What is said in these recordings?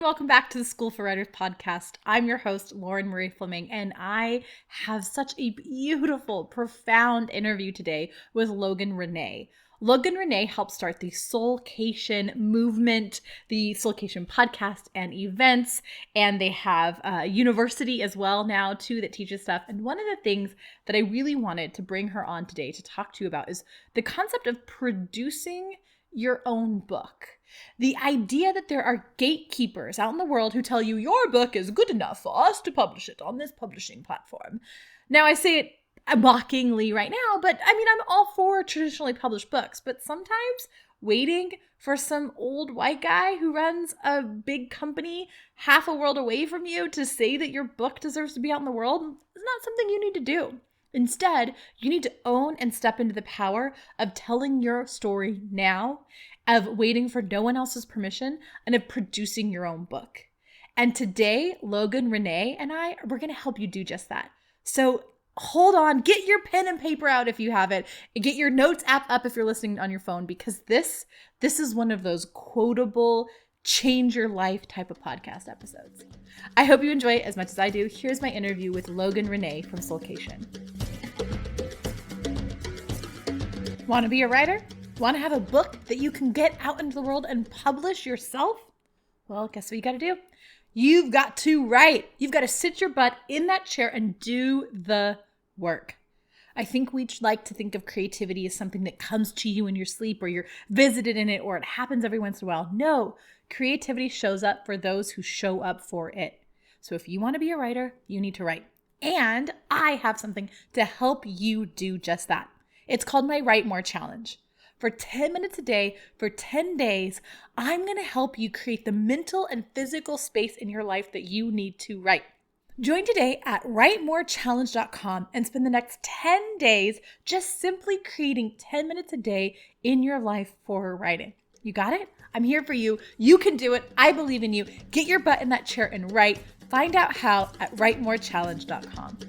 Welcome back to the School for Writers podcast. I'm your host, Lauren Marie Fleming, and I have such a beautiful, profound interview today with Logan René. Logan René helped start the Soulcation movement, the Soulcation podcast and events, and they have a university as well now too that teaches stuff. And one of the things that I really wanted to bring her on today to talk to you about is the concept of producing your own book. The idea that there are gatekeepers out in the world who tell you your book is good enough for us to publish it on this publishing platform. Now, I say it mockingly right now, but I mean, I'm all for traditionally published books, but sometimes waiting for some old white guy who runs a big company half a world away from you to say that your book deserves to be out in the world is not something you need to do. Instead, you need to own and step into the power of telling your story now, of waiting for no one else's permission, and of producing your own book. And today, Logan, René, and we're going to help you do just that. So hold on, get your pen and paper out if you have it, and get your notes app up if you're listening on your phone, because this is one of those quotable, change your life type of podcast episodes. I hope you enjoy it as much as I do. Here's my interview with Logan René from Soulcation. Want to be a writer? Want to have a book that you can get out into the world and publish yourself? Well, guess what you got to do? You've got to write. You've got to sit your butt in that chair and do the work. I think we like to think of creativity as something that comes to you in your sleep, or you're visited in it, or it happens every once in a while. No, creativity shows up for those who show up for it. So if you want to be a writer, you need to write. And I have something to help you do just that. It's called my Write More Challenge. For 10 minutes a day, for 10 days, I'm going to help you create the mental and physical space in your life that you need to write. Join today at writemorechallenge.com and spend the next 10 days just simply creating 10 minutes a day in your life for writing. You got it? I'm here for you. You can do it. I believe in you. Get your butt in that chair and write. Find out how at writemorechallenge.com.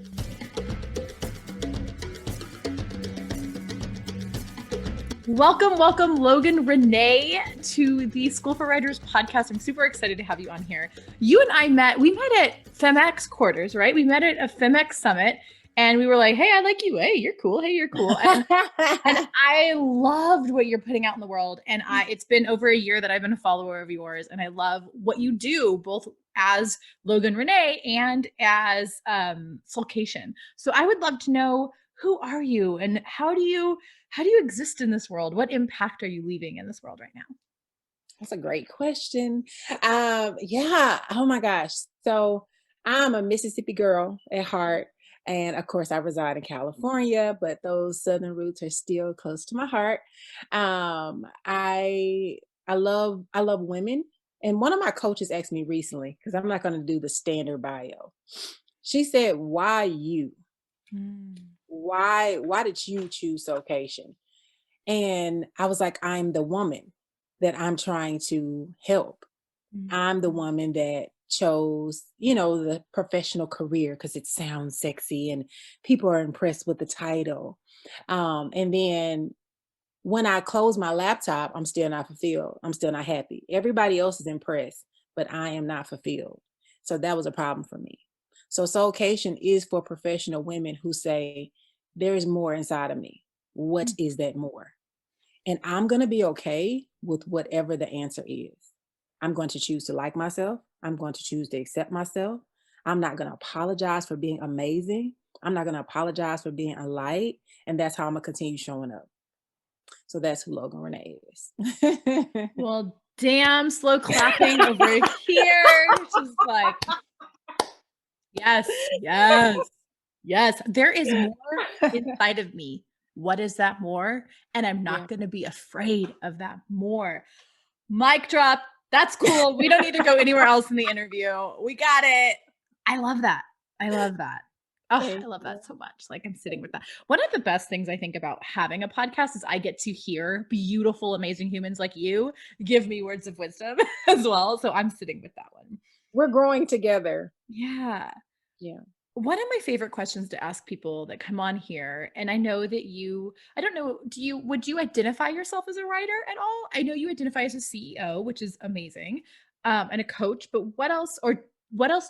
Welcome, Logan René, to the School for Writers podcast. I'm super excited to have you on here. You and we met at FemX quarters, right? We met at a FemX summit, and we were like, hey, I like you. Hey, you're cool. Hey, you're cool. And I loved what you're putting out in the world. And it's been over a year that I've been a follower of yours, and I love what you do, both as Logan René and as Soulcation. So I would love to know, who are you, and how do you exist in this world? What impact are you leaving in this world right now? That's a great question. Yeah. Oh my gosh. So I'm a Mississippi girl at heart. And of course, I reside in California, but those Southern roots are still close to my heart. I love women. And one of my coaches asked me recently, because I'm not going to do the standard bio. She said, "Why you? Why did you choose Soulcation?" And I was like, I'm the woman that I'm trying to help. I'm the woman that chose, the professional career because it sounds sexy and people are impressed with the title. And then when I close my laptop, I'm still not fulfilled. I'm still not happy. Everybody else is impressed, but I am not fulfilled. So that was a problem for me. So Soulcation is for professional women who say, there is more inside of me. What is that more? And I'm going to be okay with whatever the answer is. I'm going to choose to like myself. I'm going to choose to accept myself. I'm not going to apologize for being amazing. I'm not going to apologize for being a light. And that's how I'm going to continue showing up. So that's who Logan René is. Well, damn, slow clapping over here. Just like, yes. There is more inside of me. What is that more? And I'm not going to be afraid of that more. Mic drop. That's cool. We don't need to go anywhere else in the interview. We got it. I love that. Oh, I love that so much. Like, I'm sitting with that. One of the best things I think about having a podcast is I get to hear beautiful, amazing humans like you give me words of wisdom as well. So I'm sitting with that one. We're growing together. Yeah. Yeah. One of my favorite questions to ask people that come on here, and I know that I don't know, would you identify yourself as a writer at all? I know you identify as a CEO, which is amazing. and a coach, but what else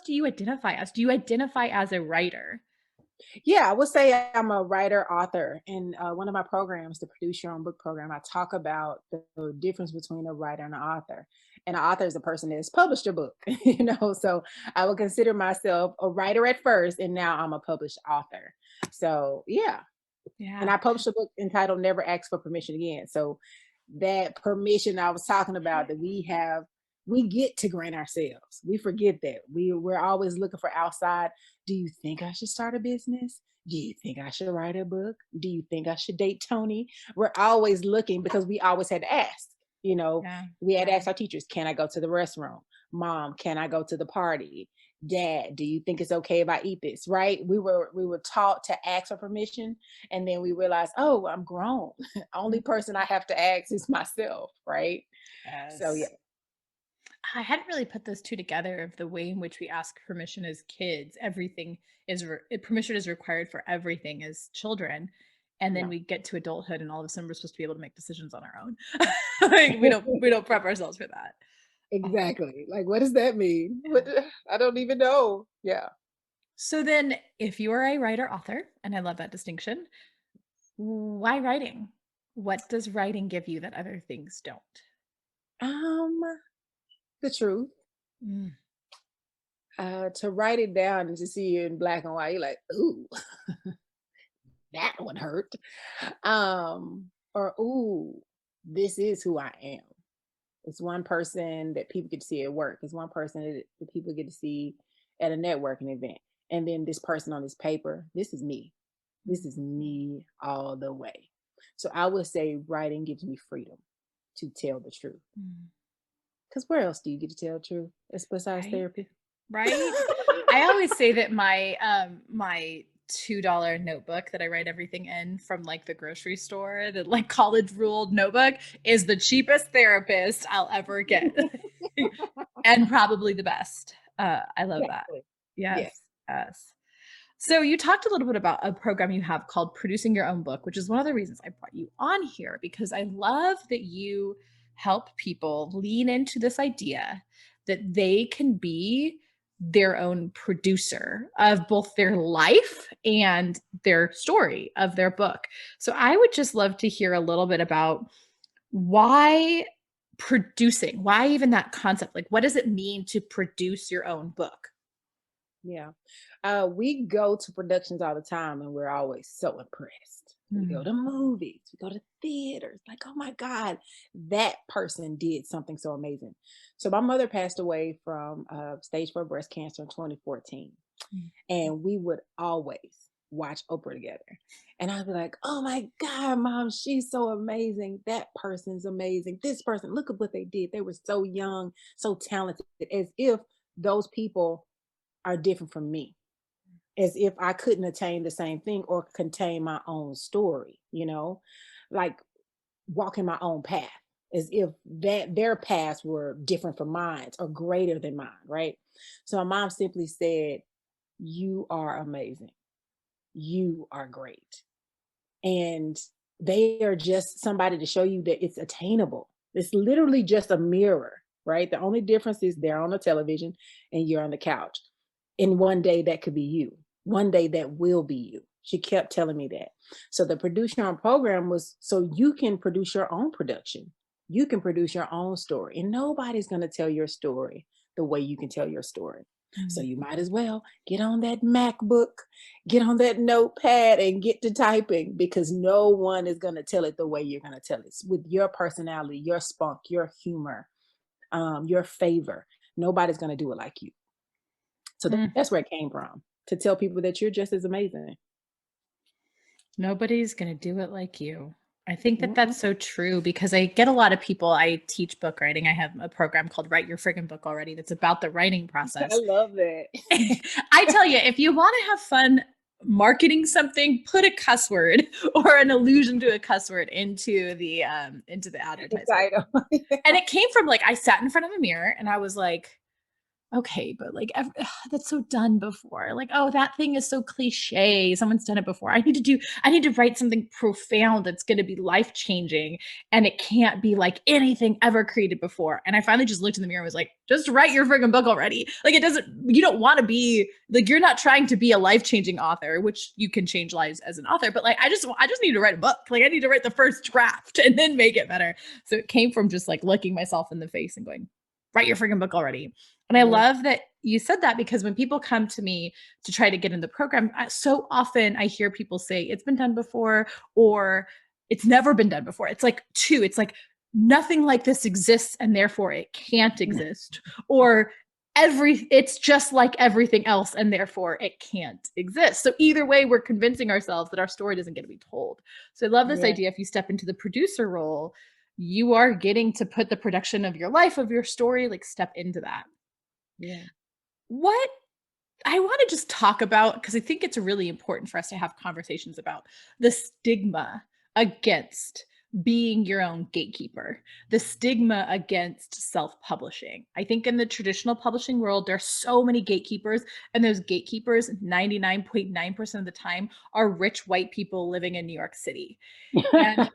do you identify as? Do you identify as a writer? Yeah, I would say I'm a writer, author. In one of my programs, the Produce Your Own Book program, I talk about the difference between a writer and an author. And an author is a person that has published a book, So I would consider myself a writer at first, and now I'm a published author. So yeah, and Yeah. I published a book entitled Never Ask for Permission Again. So that permission I was talking about that we get to grant ourselves. We forget that. We're always looking for outside. Do you think I should start a business? Do you think I should write a book? Do you think I should date Tony? We're always looking because we always had to ask. Yeah. We had to ask our teachers, can I go to the restroom? Mom, can I go to the party? Dad, do you think it's okay if I eat this? Right? We were taught to ask for permission, and then we realized, oh, I'm grown. Only person I have to ask is myself, right? So yeah, Yes. I hadn't really put those two together of the way in which we ask permission as kids. Everything permission is required for everything as children. And then yeah. we get to adulthood and all of a sudden we're supposed to be able to make decisions on our own. Like we don't prep ourselves for that. Oh. Exactly. Like, what does that mean? Yeah. I don't even know. Yeah. So then if you are a writer author, and I love that distinction, why writing? What does writing give you that other things don't? Um, the truth. Mm, To write it down and to see it in black and white, you're like, ooh, that one hurt. Or ooh, this is who I am. It's one person that people get to see at work. It's one person that people get to see at a networking event. And then this person on this paper, this is me. This is me all the way. So I would say writing gives me freedom to tell the truth. mm. Because where else do you get to tell the truth? It's besides Right? therapy. Right? I always say that my $2 notebook that I write everything in from like the grocery store, the like college ruled notebook is the cheapest therapist I'll ever get. And probably the best. I love that. Exactly. Yes. Yes. Yes. So you talked a little bit about a program you have called Producing Your Own Book, which is one of the reasons I brought you on here because I love that you help people lean into this idea that they can be their own producer of both their life and their story of their book. So I would just love to hear a little bit about why producing, why even that concept? Like, what does it mean to produce your own book? Yeah. We go to productions all the time and we're always so impressed. We go Mm, to movies, we go to theaters, like, oh my God, that person did something so amazing. So my mother passed away from stage 4 breast cancer in 2014. mm, And we would always watch Oprah together. And I'd be like, oh my God, mom, she's so amazing. That person's amazing. This person, look at what they did. They were so young, so talented, as if those people are different from me, as if I couldn't attain the same thing or contain my own story, like walking my own path, as if that their paths were different from mine or greater than mine, right? So my mom simply said, you are amazing. You are great. And they are just somebody to show you that it's attainable. It's literally just a mirror, right? The only difference is they're on the television and you're on the couch. And one day that could be you. One day that will be you. She kept telling me that. So the Produce Your Own program was so you can produce your own production. You can produce your own story. And nobody's going to tell your story the way you can tell your story. So mm. you might as well get on that MacBook, get on that notepad and get to typing, because no one is going to tell it the way you're going to tell it. It's with your personality, your spunk, your humor, your favor. Nobody's going to do it like you. So Mm. that's where it came from, to tell people that you're just as amazing. Nobody's going to do it like you. I think that Mm-mm. that's so true because I get a lot of people. I teach book writing. I have a program called Write Your Friggin' Book Already that's about the writing I process. love that. I tell you, if you want to have fun marketing something, put a cuss word or an allusion to a cuss word into the The advertisement. title. And it came from like I sat in front of a mirror and I was like, okay, but like that's so done before. Like, oh, that thing is so cliche. Someone's done it before. I need to write something profound that's going to be life changing. And it can't be like anything ever created before. And I finally just looked in the mirror and was like, just write your friggin' book already. Like, you don't want to be like, you're not trying to be a life changing author, which you can change lives as an author. But like, I just need to write a book. Like, I need to write the first draft and then make it better. So it came from just like looking myself in the face and going, write your friggin' book already. And I Yeah. love that you said that because when people come to me to try to get in the program, so often I hear people say it's been done before or it's never been done before. It's like it's like nothing like this exists and therefore it can't exist. Or it's just like everything else and therefore it can't exist. So either way, we're convincing ourselves that our story doesn't get to be told. So I love this Yeah. idea. If you step into the producer role, you are getting to put the production of your life, of your story, like step into that. Yeah. What I want to just talk about, because I think it's really important for us to have conversations about the stigma against being your own gatekeeper, the stigma against self publishing. I think in the traditional publishing world, there's so many gatekeepers, and those gatekeepers, 99.9% of the time, are rich white people living in New York City. And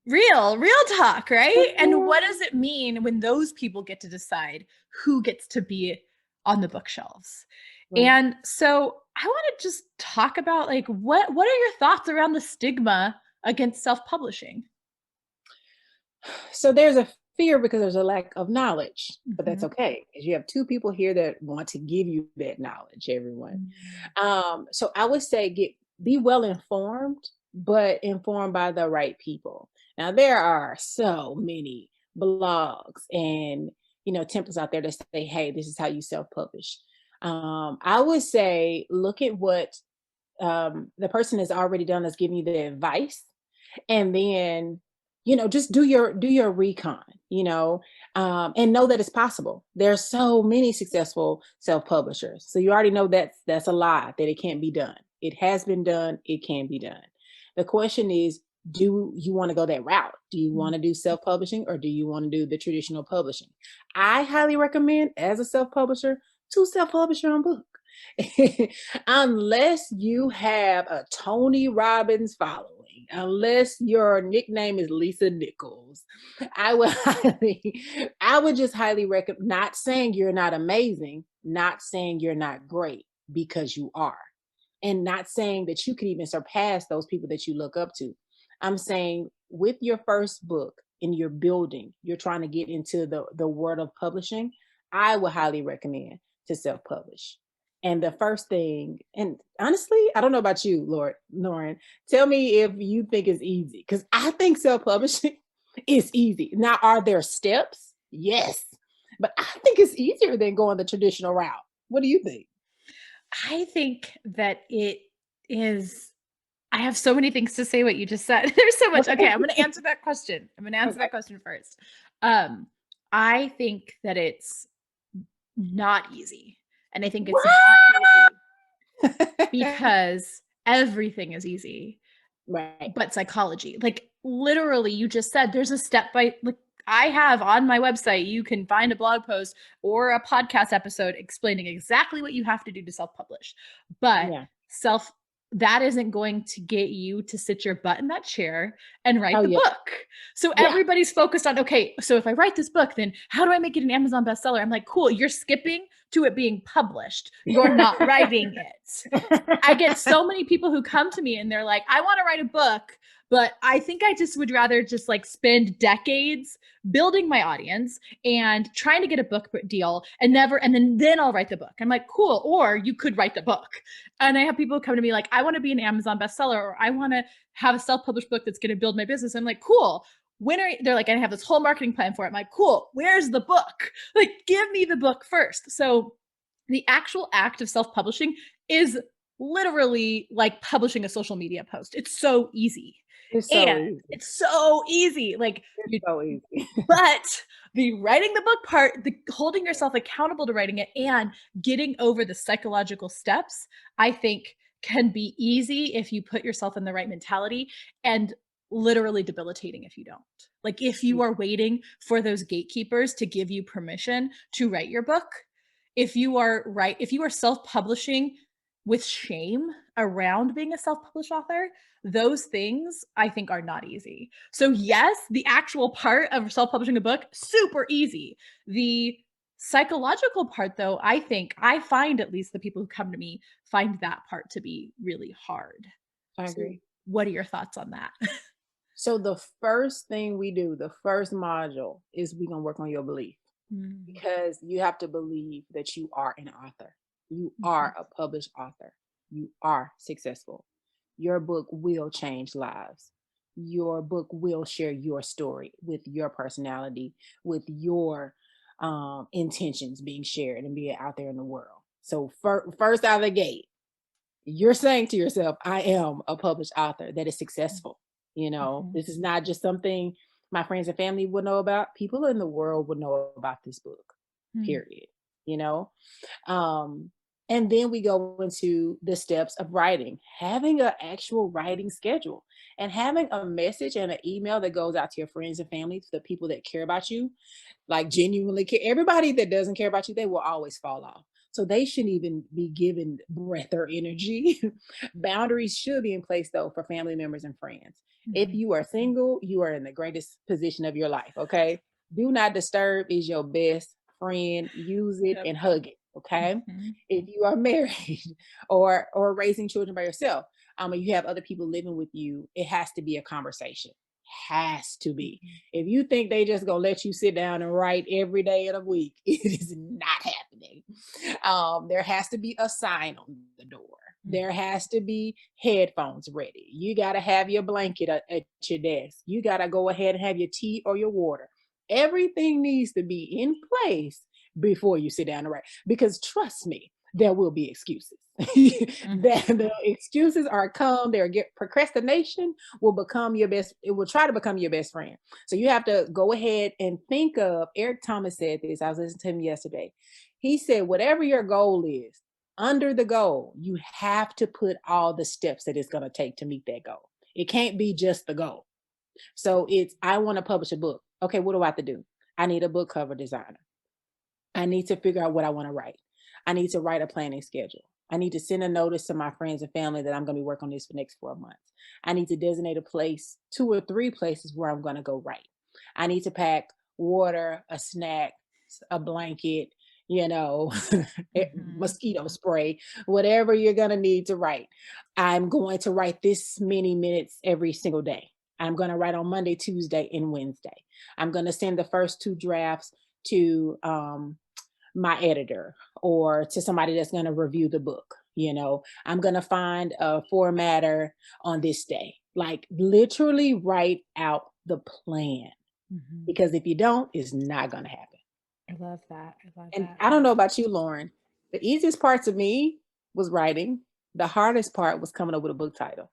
real talk, right? And what does it mean when those people get to decide who gets to be on the bookshelves? Right. And so I want to just talk about like what are your thoughts around the stigma against self-publishing? So there's a fear because there's a lack of knowledge, but that's Mhm. okay because you have two people here that want to give you that knowledge, everyone. Mm. So I would say be well informed, but informed by the right people. Now there are so many blogs and templates out there that say, "Hey, this is how you self-publish." I would say look at what the person has already done that's giving you the advice, and then just do your recon, and know that it's possible. There's so many successful self-publishers, so you already know that's a lie, that it can't be done. It has been done, it can be done. The question is, do you want to go that route? Do you want to do self-publishing, or do you want to do the traditional publishing? I highly recommend, as a self-publisher, to self-publish your own book. Unless you have a Tony Robbins following, unless your nickname is Lisa Nichols, I would I would just highly recommend. Not saying you're not amazing, not saying you're not great, because you are, and not saying that you could even surpass those people that you look up to. I'm saying with your first book and you're building, you're trying to get into the world of publishing, I would highly recommend to self-publish. And the first thing, and honestly, I don't know about you, Lauren, tell me if you think it's easy, because I think self-publishing is easy. Now, are there steps? Yes. But I think it's easier than going the traditional route. What do you think? I think that it is I have so many things to say what you just said. There's so much. Okay, Okay. I'm going to answer that question. I'm going to answer Okay. that question first. Um, I think that it's not easy. And I think it's not What? easy because everything is easy, Right. but psychology. Like literally, you just said there's a step by like I have on my website, you can find a blog post or a podcast episode explaining exactly what you have to do to self-publish. But Yeah. self that isn't going to get you to sit your butt in that chair and write Oh, the yeah. book. So Yeah. everybody's focused on, okay, so if I write this book, then how do I make it an Amazon bestseller? I'm like, cool, you're skipping to it being published. You're not writing it. I get so many people who come to me and they're like, I want to write a book, but I think I just would rather just like spend decades building my audience and trying to get a book deal and then I'll write the book. I'm like, cool. Or you could write the book. And I have people come to me like, I want to be an Amazon bestseller, or I want to have a self-published book that's going to build my business. I'm like, cool. They're like, I have this whole marketing plan for it. I'm like, cool. Where's the book? Like, give me the book first. So the actual act of self-publishing is literally like publishing a social media post. It's so easy. It's so And easy. it's so easy. Like It's you so easy. but the writing the book part, the holding yourself accountable to writing it and getting over the psychological steps, I think can be easy if you put yourself in the right mentality and literally debilitating if you don't. Like if you are waiting for those gatekeepers to give you permission to write your book, if you are self-publishing with shame around being a self-published author, those things I think are not easy. So yes, the actual part of self-publishing a book, super easy. The psychological part though, I find at least the people who come to me find that part to be really hard. I So agree. what are your thoughts on that? So the first thing we do, the first module is we're gonna work on your belief, Mm, because you have to believe that you are an author. You mhm, are a published author. You are successful. Your book will change lives. Your book will share your story with your personality, with your intentions being shared and being out there in the world. So first out of the gate, you're saying to yourself, I am a published author that is successful. mhm, This is not just something my friends and family would know about. People in the world would know about this book, mm, period. You know? Um, and then we go into the steps of writing, having an actual writing schedule and having a message and an email that goes out to your friends and family, to the people that care about you, like genuinely care. Everybody that doesn't care about you, they will always fall off. So they shouldn't even be given breath or energy. Boundaries should be in place though for family members and friends. If mhm. you are single, you are in the greatest position of your life. Okay. Do not disturb is your best friend. Use it Yep. and hug it. Okay. Mhm, If you are married or raising children by yourself, and you have other people living with you, it has to be a conversation. Has to be. mhm, If you think they just gonna let you sit down and write every day of the week, it is not happening. There has to be a sign on the door. There mhm, has to be headphones ready. You got to have your blanket at your desk. You got to go ahead and have your tea or your water. Everything needs to be in place before you sit down and write. Because trust me, there will be excuses. The excuses are come. They're get procrastination will become your best. It will try to become your best friend. So you have to go ahead and think of. Eric Thomas said this. I was listening to him yesterday. He said, whatever your goal is, under the goal, you have to put all the steps that it's going to take to meet that goal. It can't be just the goal. So it's, I want to publish a book. Okay, what do I have to do? I need a book cover designer. I need to figure out what I want to write. I need to write a planning schedule. I need to send a notice to my friends and family that I'm going to be working on this for the next 4 months. I need to designate a place, 2 or 3 places where I'm going to go write. I need to pack water, a snack, a blanket, you know, mhm, mosquito spray, whatever you're going to need to write. I'm going to write this many minutes every single day. I'm going to write on Monday, Tuesday, and Wednesday. I'm going to send the first 2 drafts to my editor or to somebody that's going to review the book. I'm going to find a formatter on this day. Like literally write out the plan, mhm. because if you don't, it's not going to happen. I love that. I love And that. I don't know about you, Lauren. The easiest part to me was writing. The hardest part was coming up with a book title.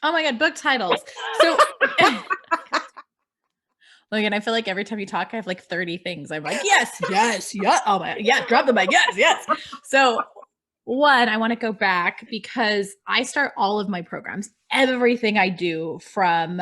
Oh my God, book titles. So, Logan, I feel like every time you talk, I have like 30 things. I'm like, yes, yes, yeah. Oh my, yeah, drop the mic. Yes, yes. So, one, I want to go back because I start all of my programs, everything I do from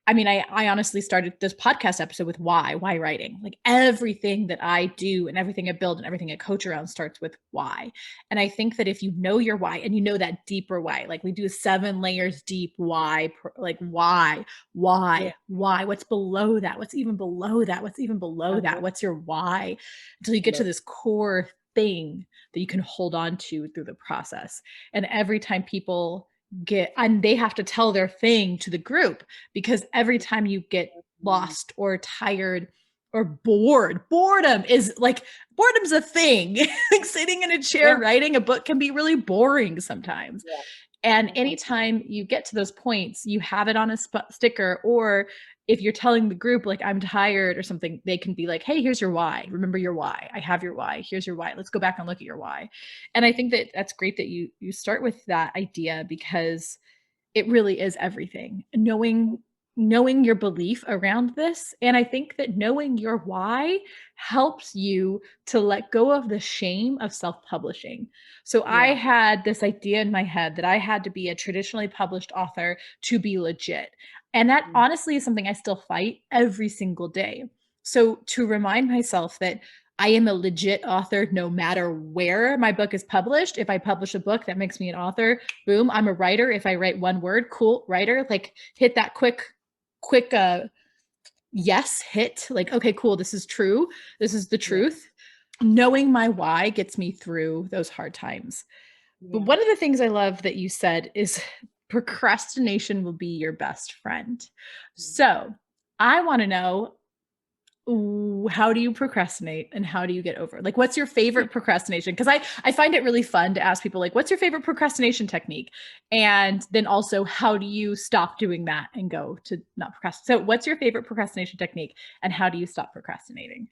I honestly started this podcast episode with why writing. Like everything that I do and everything I build and everything I coach around starts with why. And I think that if you know your why and you know that deeper why, like we do 7 layers deep why, like Yeah. what's below that? What's even below that? What's even below that? Uh-huh. What's your why? Until you get to Love. this core thing that you can hold on to through the process. And every time people get, and they have to tell their thing to the group, because every time you get Mhm. lost or tired or boredom's a thing. Like sitting in a chair Yeah. writing a book can be really boring sometimes. Yeah. And Mhm. anytime you get to those points, you have it on a sticker, or if you're telling the group like I'm tired or something, they can be like, hey, here's your why. Remember your why. I have your why. Here's your why. Let's go back and look at your why. And I think that that's great that you start with that idea, because it really is everything. Knowing your belief around this, and I think that knowing your why helps you to let go of the shame of self-publishing. So I Yeah. had this idea in my head that I had to be a traditionally published author to be legit. And that honestly is something I still fight every single day. So to remind myself that I am a legit author no matter where my book is published. If I publish a book, that makes me an author. Boom, I'm a writer. If I write one word, cool, writer. Like hit that quick yes hit. Like, okay, cool, this is true. This is the Yeah. truth. Knowing my why gets me through those hard times. But Yeah. one of the things I love that you said is procrastination will be your best friend. So I want to know, how do you procrastinate and how do you get over it? Like, what's your favorite procrastination? Because I find it really fun to ask people, like, what's your favorite procrastination technique? And then also, how do you stop doing that and go to not procrastinate? So, what's your favorite procrastination technique and how do you stop procrastinating?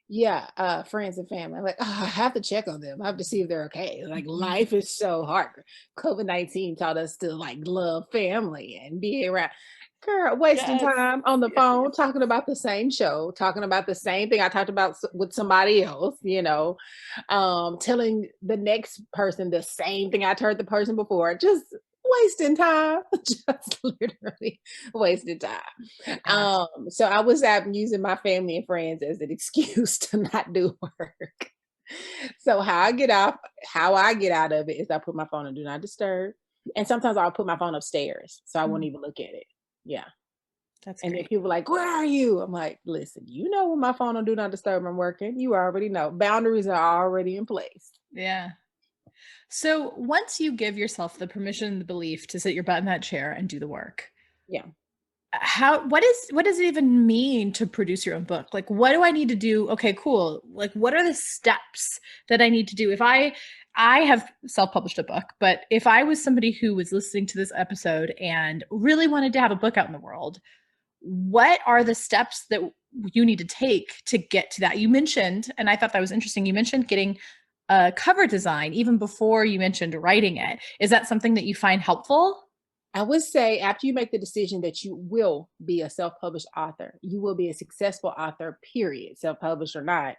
Yeah, friends and family. Like, oh, I have to check on them. I have to see if they're okay. Like, life is so hard. COVID-19 taught us to like love family and be around. Girl, wasting Yes. time on the phone talking about the same show, talking about the same thing I talked about with somebody else, telling the next person the same thing I told the person before, just wasting time, just literally wasting time. Yeah. So I was out using my family and friends as an excuse to not do work. So how I get out of it is I put my phone on do not disturb. And sometimes I'll put my phone upstairs so I won't Mm, even look at it. Yeah. that's And then great. people are like, where are you? I'm like, listen, you know when my phone on do not disturb, I'm working. You already know. Boundaries are already in place. Yeah. So once you give yourself the permission and the belief to sit your butt in that chair and do the work, Yeah. what does it even mean to produce your own book? Like, what do I need to do? Okay, cool. Like, what are the steps that I need to do? If I have self-published a book, but if I was somebody who was listening to this episode and really wanted to have a book out in the world, what are the steps that you need to take to get to that? You mentioned, and I thought that was interesting, you mentioned getting a cover design even before you mentioned writing it. Is that something that you find helpful? I would say after you make the decision that you will be a self-published author, you will be a successful author, period, self-published or not.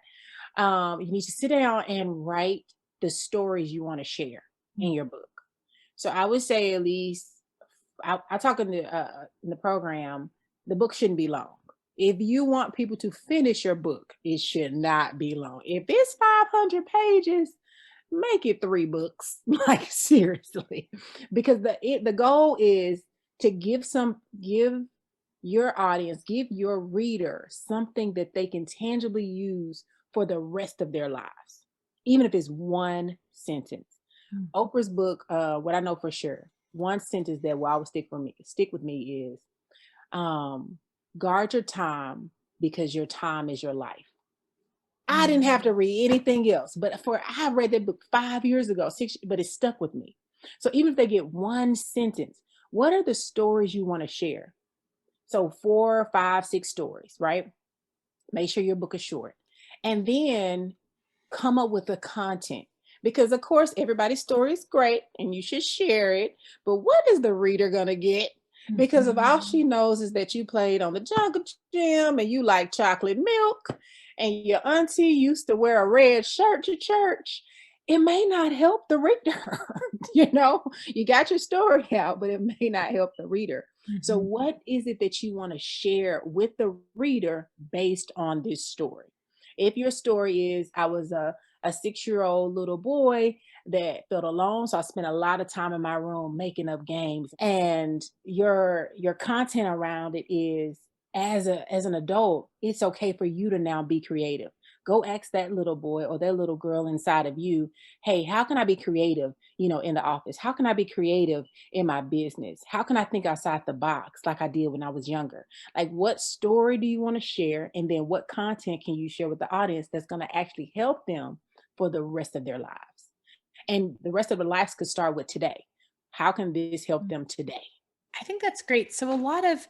You need to sit down and write the stories you want to share in your book. So I would say at least I talk in the program, the book shouldn't be long. If you want people to finish your book, it should not be long. If it's 500 pages, make it 3 books. Like seriously, because the goal is to give your audience, give your reader something that they can tangibly use for the rest of their lives, even if it's one sentence. Mm. Oprah's book, what I know for sure, one sentence that will always stick with me is um, guard your time because your time is your life. I didn't have to read anything else, but I read that book 5 years ago, but it stuck with me. So even if they get one sentence, what are the stories you want to share? So 4, 5, 6 stories, right? Make sure your book is short. And then come up with the content. Because of course, everybody's story is great and you should share it. But what is the reader gonna get? Because if all she knows is that you played on the jungle gym and you like chocolate milk and your auntie used to wear a red shirt to church, it may not help the reader. You got your story out, but it may not help the reader. So, Mhm. what is it that you want to share with the reader based on this story? If your story is, I was a 6-year-old little boy that felt alone, so I spent a lot of time in my room making up games, and your content around it is, as an adult, it's okay for you to now be creative. Go ask that little boy or that little girl inside of you, hey, how can I be creative, in the office? How can I be creative in my business? How can I think outside the box like I did when I was younger? Like, what story do you want to share? And then what content can you share with the audience that's going to actually help them for the rest of their lives? And the rest of their lives could start with today. How can this help them today? I think that's great. So a lot of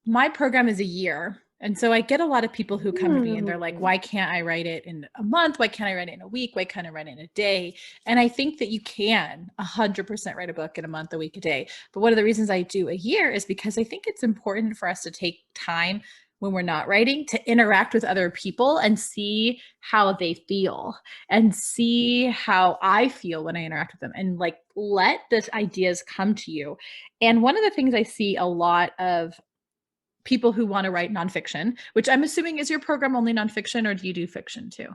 my program is a year. And so I get a lot of people who come to me and they're like, Mm. why can't I write it in a month? Why can't I write it in a week? Why can't I write it in a day? And I think that you can 100% write a book in a month, a week, a day. But one of the reasons I do a year is because I think it's important for us to take time when we're not writing to interact with other people and see how they feel and see how I feel when I interact with them and like let those ideas come to you. And one of the things I see a lot of people who want to write nonfiction, which I'm assuming is your program only nonfiction, or do you do fiction too?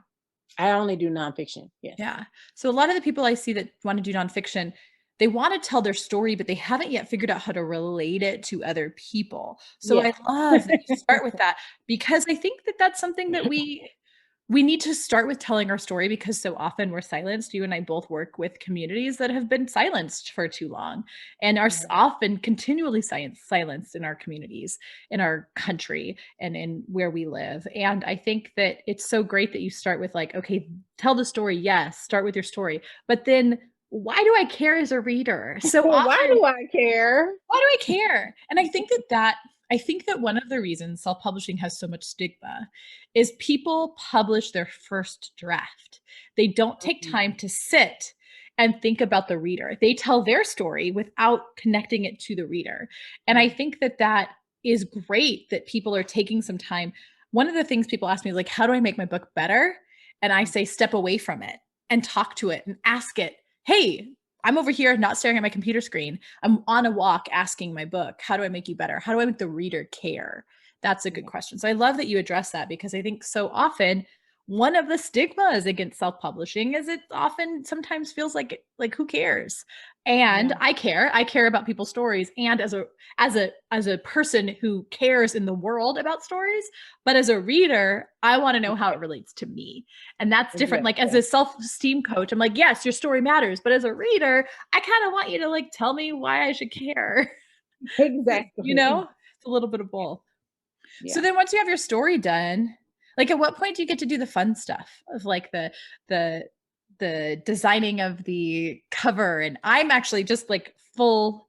I only do nonfiction. Yes. Yeah. So a lot of the people I see that want to do nonfiction, they want to tell their story, but they haven't yet figured out how to relate it to other people. So I Yes. love that you start with that because I think that that's something that we need to start with telling our story because so often we're silenced. You and I both work with communities that have been silenced for too long and are Yeah. often continually silenced in our communities, in our country, and in where we live. And I think that it's so great that you start with like, okay, tell the story. Yes, start with your story. But then why do I care as a reader? So Why often do I care? why do I care? And I think that one of the reasons self-publishing has so much stigma is people publish their first draft. They don't take time Mhm. to sit and think about the reader. They tell their story without connecting it to the reader. And I Yeah. think that that is great that people are taking some time. One of the things people ask me is like, how do I make my book better? And I say, step away from it and talk to it and ask it, hey, I'm over here not staring at my computer screen. I'm on a walk asking my book, how do I make you better? How do I make the reader care? That's a good Yeah. question. So I love that you address that because I think so often one of the stigmas against self-publishing is it often sometimes feels like who cares? And Yeah. I care about people's stories and as a person who cares in the world about stories, but as a reader, I want to know how it relates to me. And that's different. Yeah. Like as a self-esteem coach, I'm like, yes, your story matters. But as a reader, I kind of want you to like tell me why I should care. You Exactly. know, it's a little bit of both. So Yeah. then once you have your story done, like at what point do you get to do the fun stuff of like the the designing of the cover? And I'm actually just like full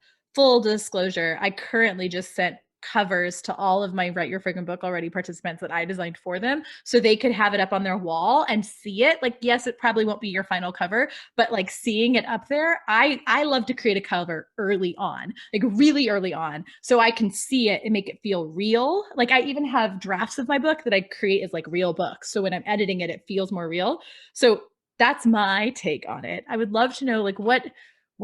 disclosure, I currently just sent covers to all of my Write Your Friggin' Book Already participants that I designed for them so they could have it up on their wall and see it. Like yes, it probably won't be your final cover, but like seeing it up there, I love to create a cover early on, like really early on, so I can see it and make it feel real. Like I even have drafts of my book that I create as like real books, so when I'm editing it, it feels more real. So that's my take on it. I would love to know like what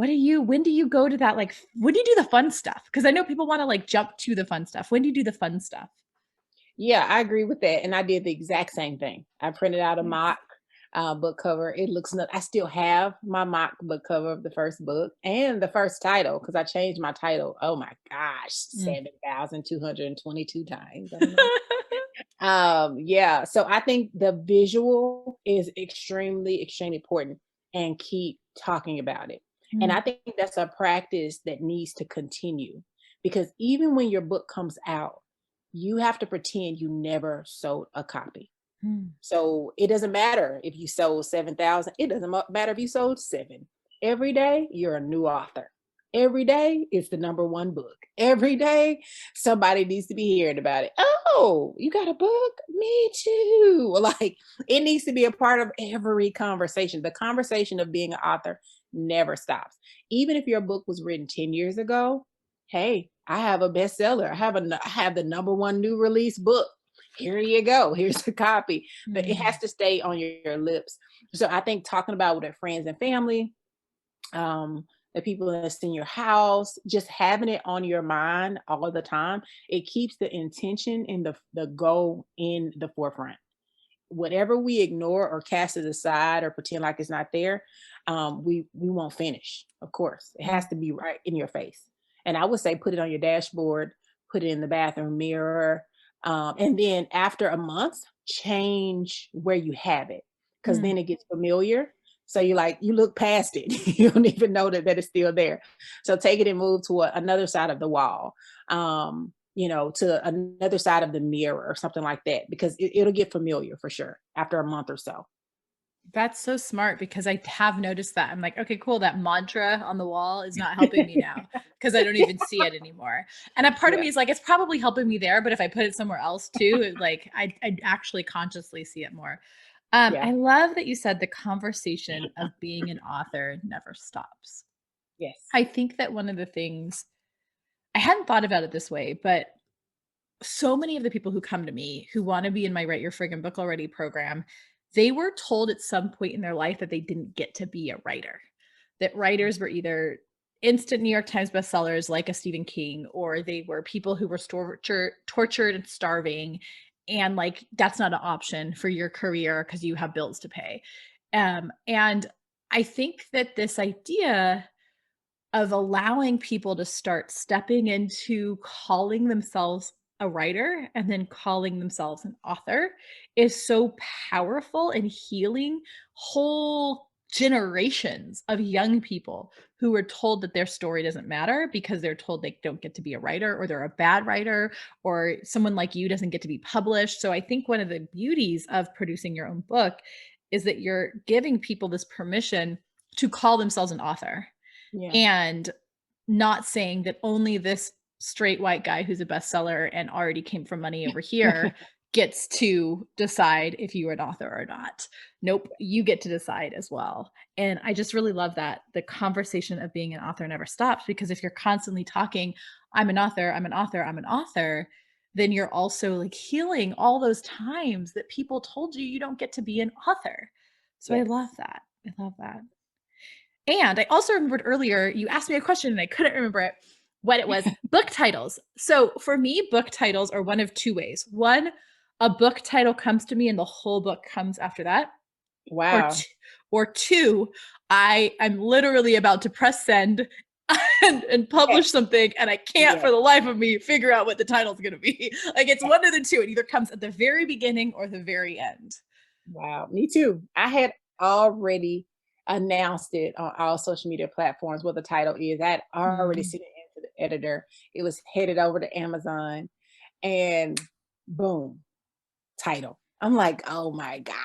do you when do you go to that like when do you do the fun stuff? Because I know people want to like jump to the fun stuff. When do you do the fun stuff? Yeah, I agree with that. And I did the exact same thing. I printed out a mock book cover. It looks I still have my mock book cover of the first book and the first title because I changed my title. Oh my gosh, Mm. 7,222 times. I don't know. Yeah. So I think the visual is extremely important and keep talking about it. And Mm. I think that's a practice that needs to continue because even when your book comes out, you have to pretend you never sold a copy. Mm. So it doesn't matter if you sold 7,000, it doesn't matter if you sold seven. Every day, you're a new author. Every day, it's the number one book. Every day, somebody needs to be hearing about it. Oh, you got a book? Me too. Like it needs to be a part of every conversation. The conversation of being an author never stops. Even if your book was written 10 years ago, hey, I have a bestseller. I have the number one new release book. Here you go. Here's the copy. But it has Mm. to stay on your lips. So I think talking about with our friends and family, um, the people that's in your house, just having it on your mind all the time, it keeps the intention and the goal in the forefront. Whatever we ignore or cast it aside or pretend like it's not there, we won't finish. Of course, it has Mm. to be right in your face. And I would say put it on your dashboard, put it in the bathroom mirror, and then after a month, change where you have it because Mm. then it gets familiar. So you like you look past it, you don't even know that it's still there. So take it and move to another side of the wall. To another side of the mirror or something like that because it'll get familiar for sure after a month or so. That's so smart because I have noticed that. I'm like, okay, cool. That mantra on the wall is not helping me now because I don't even see it anymore. And a part of Yeah, me is like, it's probably helping me there, but if I put it somewhere else too, like I'd actually consciously see it more. yeah, I love that you said the conversation of being an author never stops. yes. I think that one of the things I hadn't thought about it this way, but so many of the people who come to me who want to be in my Write Your Friggin' Book Already program, they were told at some point in their life that they didn't get to be a writer, that writers were either instant New York Times bestsellers like a Stephen King, or they were people who were tortured and starving. And like, that's not an option for your career because you have bills to pay. And I think that this idea of allowing people to start stepping into calling themselves a writer and then calling themselves an author is so powerful and healing whole generations of young people who were told that their story doesn't matter because they're told they don't get to be a writer, or they're a bad writer, or someone like you doesn't get to be published. So I think one of the beauties of producing your own book is that you're giving people this permission to call themselves an author, Yeah. and not saying that only this straight white guy who's a bestseller and already came from money over here gets to decide if you are an author or not. Nope, you get to decide as well. And I just really love that the conversation of being an author never stops, because if you're constantly talking, I'm an author, I'm an author, I'm an author, then you're also like healing all those times that people told you you don't get to be an author. So I Yes. love that. I love that. And I also remembered earlier, you asked me a question and I couldn't remember it, what it was. Book titles. So for me, book titles are one of two ways. One, a book title comes to me and the whole book comes after that. Or Wow. or two, I'm literally about to press send and publish Yes. something, and I can't Yes. for the life of me figure out what the title's going to be. Like, it's one of the two. It either comes at the very beginning or the very end. Wow, me too. I had already announced it on all social media platforms what the title is. I had already Mm. sent it into the editor. It was headed over to Amazon, and boom, title. I'm like, oh my gosh.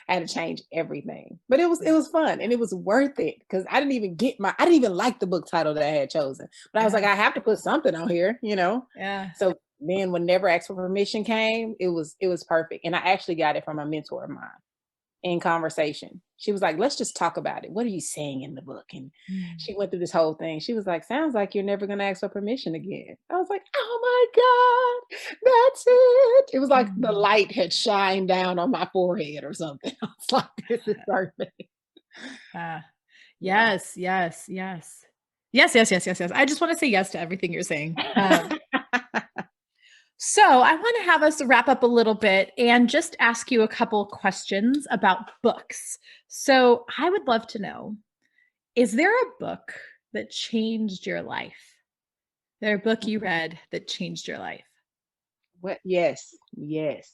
I had to change everything. But it was fun and it was worth it because I didn't even like the book title that I had chosen. But I was like, Yeah. I have to put something on here. Yeah. So then when Never Asked for Permission came, it was perfect. And I actually got it from a mentor of mine in conversation. She was like, let's just talk about it. What are you saying in the book? And Mm. she went through this whole thing. She was like, sounds like you're never going to ask for permission again. I was like, oh my God, that's it. It was like the Mm. light had shined down on my forehead or something. I was like, this is perfect. Ah. Yeah. Yes, yes, yes. Yes, yes, yes, yes, yes. I just want to say yes to everything you're saying. So I want to have us wrap up a little bit and just ask you a couple questions about books. So I would love to know, is there a book that changed your life? There a book you read that changed your life? What? Yes, yes.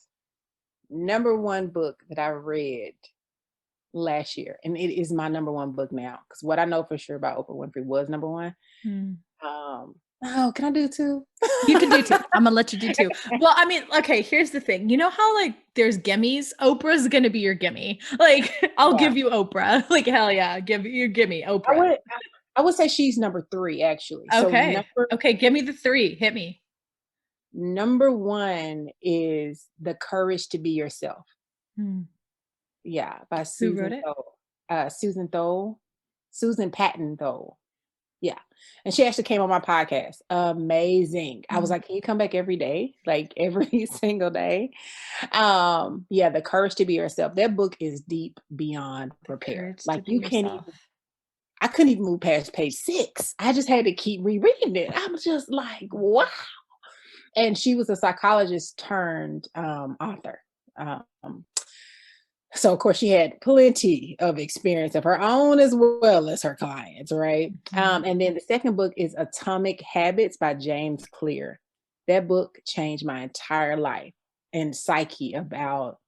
Number one book that I read last year, and it is my number one book now. Because what I know for sure about Oprah Winfrey was number one. Hmm. Oh, can I do two? You can do two. I'm gonna let you do two. Well, I mean, okay, here's the thing. You know how like there's gimmies? Oprah's gonna be your gimme. Like, I'll Yeah, give you Oprah. Like, hell yeah, give you gimme I Oprah. would. I would say she's number three actually. So Okay. Okay, give me the three. Hit me. number one is The Courage to Be Yourself. Hmm. Yeah, by Who wrote it? Susan Patton Thole. Yeah. And she actually came on my podcast. Amazing. I was Mm. like, can you come back every day? Like every single day. Yeah, The Courage to Be Yourself. That book is deep beyond The repair. courage to Like be you can't yourself. even I couldn't even move past page 6. I just had to keep rereading it. I was just like, wow. And she was a psychologist turned author. Um, so of course she had plenty of experience of her own as well as her clients, right? Mhm. And then the second book is Atomic Habits by James Clear. That book changed my entire life and psyche about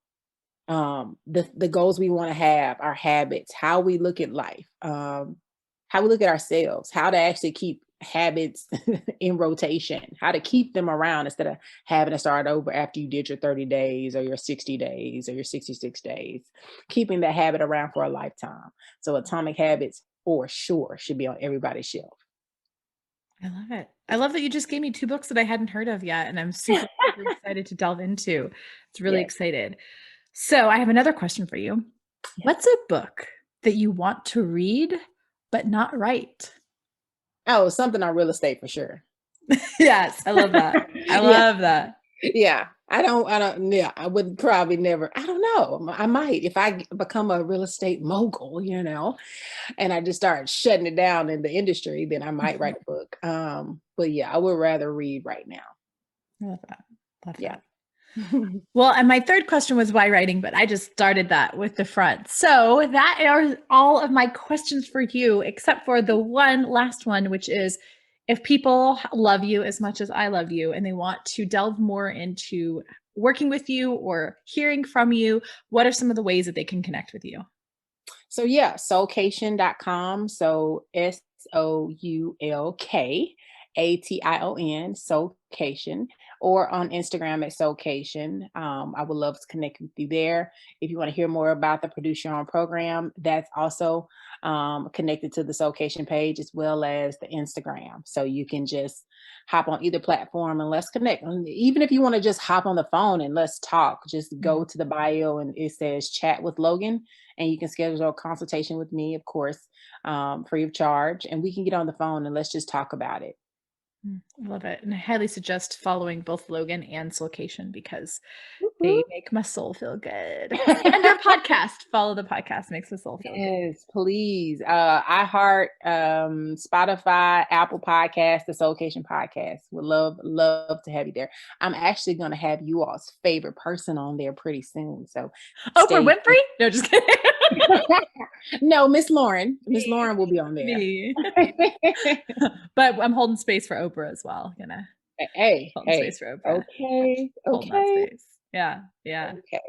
the goals we want to have, our habits, how we look at life, how we look at ourselves, how to actually keep habits in rotation, how to keep them around instead of having to start over after you did your 30 days or your 60 days or your 66 days, keeping that habit around for a lifetime. So Atomic Habits for sure should be on everybody's shelf. I love it. I love that you just gave me two books that I hadn't heard of yet, and I'm super, super excited to delve into. It's really Yes. excited. So I have another question for you. Yes. What's a book that you want to read but not write? Oh, something on real estate for sure. Yes, I love that. I Yeah. love that. Yeah. Yeah, I would probably never, I don't know. I might if become a real estate mogul, and I just start shutting it down in the industry, then I might write a book. But yeah, I would rather read right now. I love that. Love Yeah. that. Well, and my third question was why writing, but I just started that with the front. So that are all of my questions for you, except for the one last one, which is if people love you as much as I love you and they want to delve more into working with you or hearing from you, what are some of the ways that they can connect with you? So yeah, soulcation.com. So SOULKATION, Soulcation, or on Instagram at Soulcation. I would love to connect with you there. If you want to hear more about the Produce Your Own program, that's also connected to the Soulcation page as well as the Instagram. So you can just hop on either platform and let's connect. And even if you want to just hop on the phone and let's talk, just go to the bio and it says chat with Logan, and you can schedule a consultation with me, of course, free of charge, and we can get on the phone and let's just talk about it. I love it. And I highly suggest following both Logan and Location because they Woo-hoo. make my soul feel good. And their podcast, follow the podcast, makes the soul feel good. Yes, please. iHeart, Spotify, Apple Podcast, the Soulcation Podcast. Would love to have you there. I'm actually going to have you all's favorite person on there pretty soon. So Oprah stay. Winfrey? No, just kidding. No, Miss Lauren. Miss Me, Lauren will be on there. me. But I'm holding space for Oprah as well. Gonna Hey, holding hey. space for Oprah. Okay, Holding that okay, space. Yeah, yeah. okay.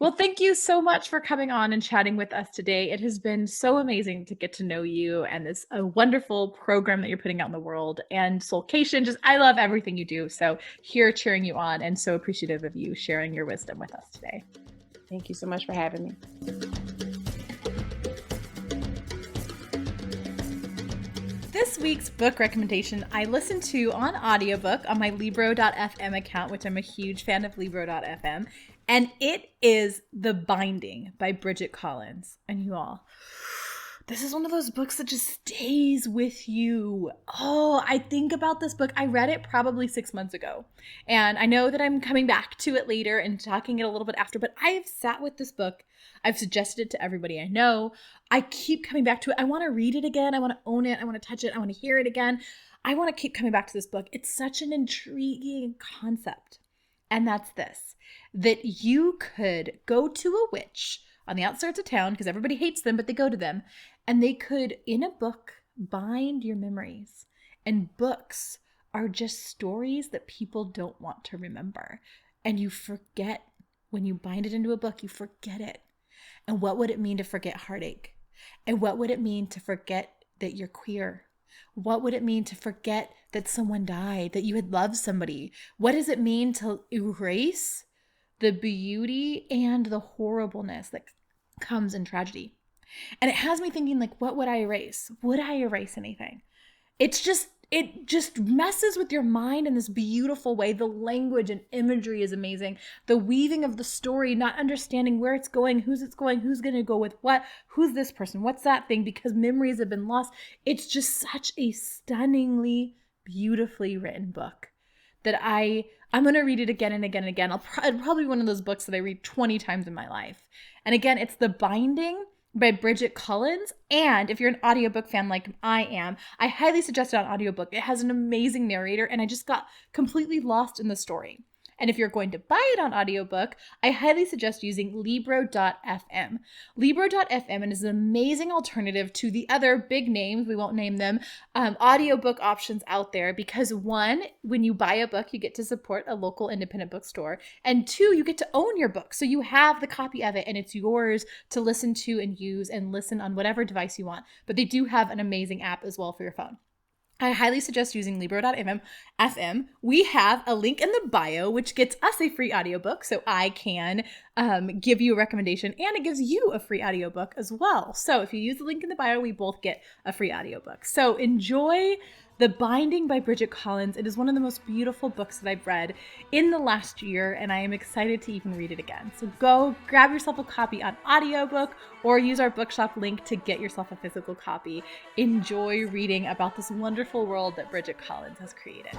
Well, thank you so much for coming on and chatting with us today. It has been so amazing to get to know you and this a wonderful program that you're putting out in the world and Soulcation. Just I love everything you do. So here cheering you on and so appreciative of you sharing your wisdom with us today. Thank you so much for having me. This week's book recommendation I listened to on audiobook on my Libro.fm account, which I'm a huge fan of Libro.fm, and it is The Binding by Bridget Collins. And you all, this is one of those books that just stays with you. Oh, I think about this book. I read it probably 6 months ago. And I know that I'm coming back to it later and talking it a little bit after, but I have sat with this book. I've suggested it to everybody I know. I keep coming back to it. I want to read it again. I want to own it. I want to touch it. I want to hear it again. I want to keep coming back to this book. It's such an intriguing concept. And that's this, that you could go to a witch on the outskirts of town because everybody hates them, but they go to them, and they could, in a book, bind your memories. And books are just stories that people don't want to remember. And you forget, when you bind it into a book, you forget it. And what would it mean to forget heartache? And what would it mean to forget that you're queer? What would it mean to forget that someone died, that you had loved somebody? What does it mean to erase the beauty and the horribleness that comes in tragedy? And it has me thinking, like, what would I erase? Would I erase anything? It just messes with your mind in this beautiful way. The language and imagery is amazing. The weaving of the story, not understanding where it's going, who's going to go with what, who's this person, what's that thing, because memories have been lost. It's just such a stunningly, beautifully written book that I'm going to read it again and again and again. It'll probably be one of those books that I read 20 times in my life. And again, it's The Binding by Bridget Collins. And if you're an audiobook fan like I am, I highly suggest it on audiobook. It has an amazing narrator, and I just got completely lost in the story. And if you're going to buy it on audiobook, I highly suggest using Libro.fm. Libro.fm is an amazing alternative to the other big names, we won't name them, audiobook options out there, because one, when you buy a book, you get to support a local independent bookstore. And two, you get to own your book. So you have the copy of it and it's yours to listen to and use and listen on whatever device you want. But they do have an amazing app as well for your phone. I highly suggest using Libro.fm. We have a link in the bio, which gets us a free audiobook, so I can give you a recommendation, and it gives you a free audiobook as well. So if you use the link in the bio, we both get a free audiobook. So enjoy The Binding by Bridget Collins. It is one of the most beautiful books that I've read in the last year, and I am excited to even read it again. So go grab yourself a copy on audiobook or use our bookshop link to get yourself a physical copy. Enjoy reading about this wonderful world that Bridget Collins has created.